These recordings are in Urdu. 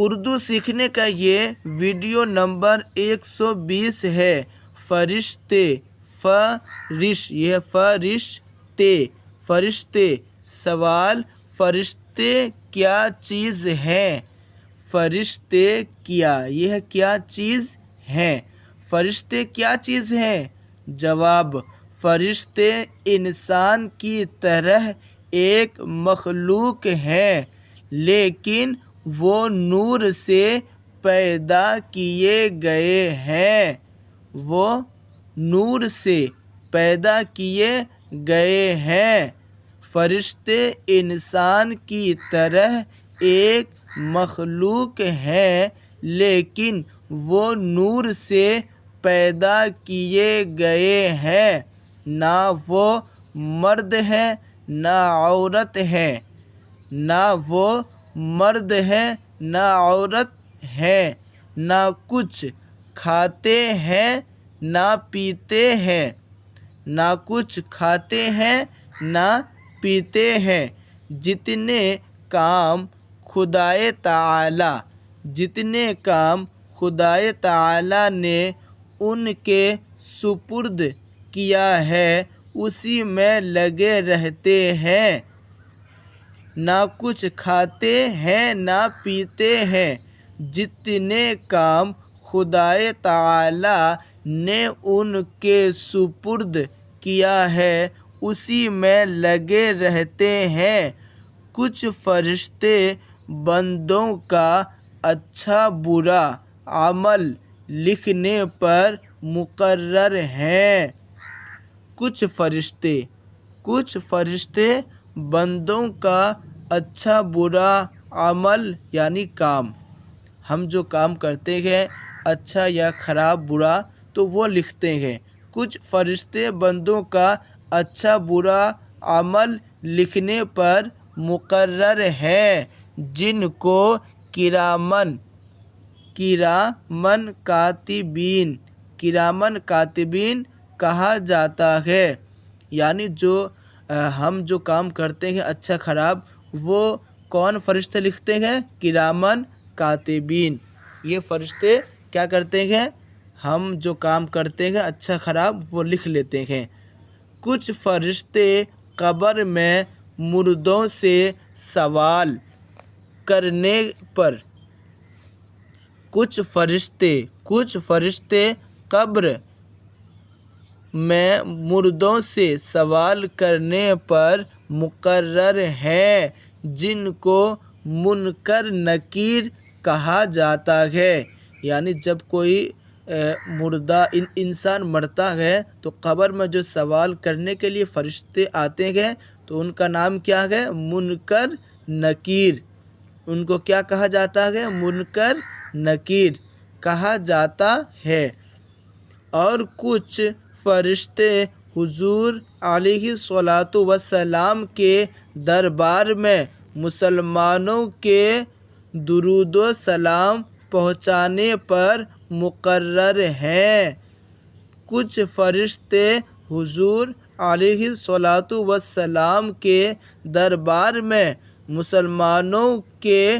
اردو سیکھنے کا یہ ویڈیو نمبر 120 ہے۔ فرشتے، یہ فرشتے۔ سوال: فرشتے کیا چیز ہیں؟ فرشتے یہ کیا چیز ہیں؟ فرشتے کیا چیز ہیں؟ جواب: فرشتے انسان کی طرح ایک مخلوق ہیں، لیکن وہ نور سے پیدا کیے گئے ہیں۔ وہ نور سے پیدا کیے گئے ہیں۔ فرشتے انسان کی طرح ایک مخلوق ہیں، لیکن وہ نور سے پیدا کیے گئے ہیں۔ نہ وہ مرد ہیں نہ عورت ہیں۔ نہ وہ مرد ہیں نہ عورت ہیں۔ نہ کچھ کھاتے ہیں نہ پیتے ہیں۔ نہ کچھ کھاتے ہیں نہ پیتے ہیں۔ جتنے کام خدائے تعالی نے ان کے سپرد کیا ہے اسی میں لگے رہتے ہیں۔ نہ کچھ کھاتے ہیں نہ پیتے ہیں۔ جتنے کام خدائے تعالی نے ان کے سپرد کیا ہے اسی میں لگے رہتے ہیں۔ کچھ فرشتے بندوں کا اچھا برا عمل لکھنے پر مقرر ہیں۔ کچھ فرشتے بندوں کا اچھا برا عمل یعنی کام، ہم جو کام کرتے ہیں اچھا یا خراب برا تو وہ لکھتے ہیں۔ کچھ فرشتے بندوں کا اچھا برا عمل لکھنے پر مقرر ہیں، جن کو کرامن کاتبین کہا جاتا ہے۔ یعنی ہم جو کام کرتے ہیں اچھا خراب وہ کون فرشتے لکھتے ہیں؟ کرامن کاتبین۔ یہ فرشتے کیا کرتے ہیں؟ ہم جو کام کرتے ہیں اچھا خراب وہ لکھ لیتے ہیں۔ کچھ فرشتے قبر میں مردوں سے سوال کرنے پر قبر میں مردوں سے سوال کرنے پر مقرر ہیں، جن کو منکر نکیر کہا جاتا ہے۔ یعنی جب کوئی مردہ انسان مرتا ہے تو قبر میں جو سوال کرنے کے لیے فرشتے آتے ہیں تو ان کا نام کیا ہے؟ منکر نکیر۔ ان کو کیا کہا جاتا ہے؟ منکر نکیر کہا جاتا ہے۔ اور کچھ فرشتے حضور علیہ الصلوۃ والسلام کے دربار میں مسلمانوں کے درود و سلام پہنچانے پر مقرر ہیں۔ کچھ فرشتے حضور علیہ الصلوۃ والسلام کے دربار میں مسلمانوں کے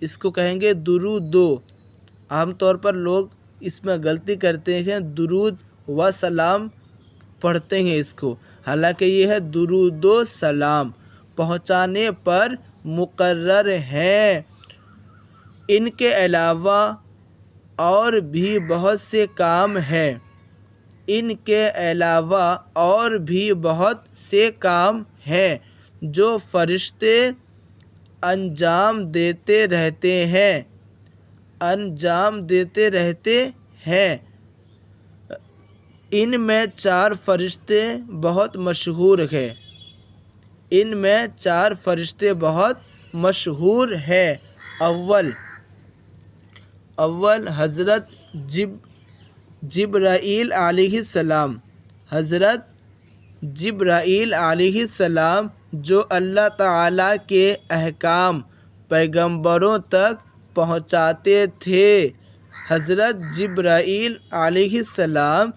اس کو کہیں گے درود، عام طور پر لوگ اس میں غلطی کرتے ہیں، درود و سلام پڑھتے ہیں اس کو، حالانکہ یہ ہے درود و سلام پہنچانے پر مقرر ہیں۔ ان کے علاوہ اور بھی بہت سے کام ہیں۔ جو فرشتے انجام دیتے رہتے ہیں۔ ان میں 4 فرشتے بہت مشہور ہیں۔ اول حضرت جبرائیل علیہ السلام۔ حضرت جبرائیل علیہ السلام جو اللہ تعالیٰ کے احکام پیغمبروں تک پہنچاتے تھے۔ حضرت جبرائیل علیہ السلام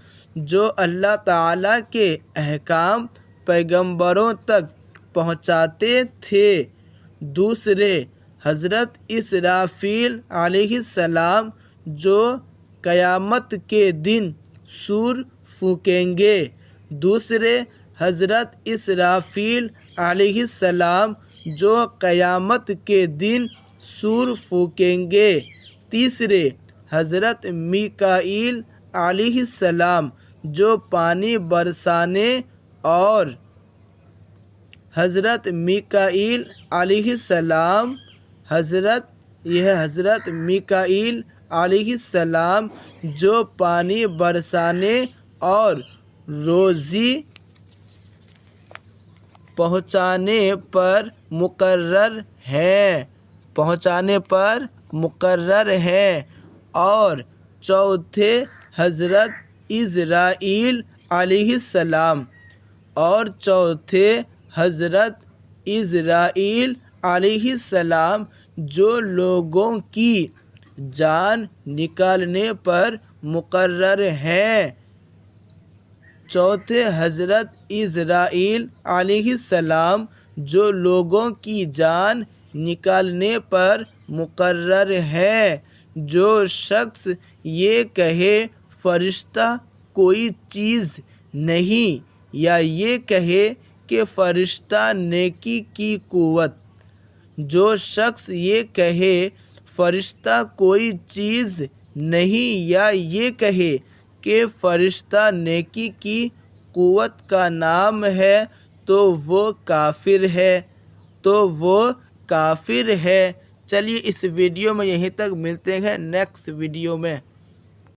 جو اللہ تعالیٰ کے احکام پیغمبروں تک پہنچاتے تھے۔ دوسرے حضرت اسرافیل علیہ السلام جو قیامت کے دن سور پھونکیں گے۔ دوسرے، حضرت اسرافیل علیہ السلام جو قیامت کے دن سور پھونکیں گے۔ تیسرے، حضرت میکائیل علیہ السلام جو پانی برسانے اور حضرت میکائیل علیہ السلام حضرت میکائیل علیہ السلام جو پانی برسانے اور روزی پہنچانے پر مقرر ہیں۔ اور چوتھے، حضرت عزرائیل علیہ السلام جو لوگوں کی جان نکالنے پر مقرر ہیں۔ چوتھے، حضرت عزرائیل علیہ السلام جو لوگوں کی جان نکالنے پر مقرر ہیں۔ جو شخص یہ کہے فرشتہ کوئی چیز نہیں، یا یہ کہے کہ فرشتہ نیکی کی قوت، جو شخص یہ کہے فرشتہ کوئی چیز نہیں یا یہ کہے کہ فرشتہ نیکی کی قوت کا نام ہے تو وہ کافر ہے۔ چلیے اس ویڈیو میں یہیں تک، ملتے ہیں نیکسٹ ویڈیو میں۔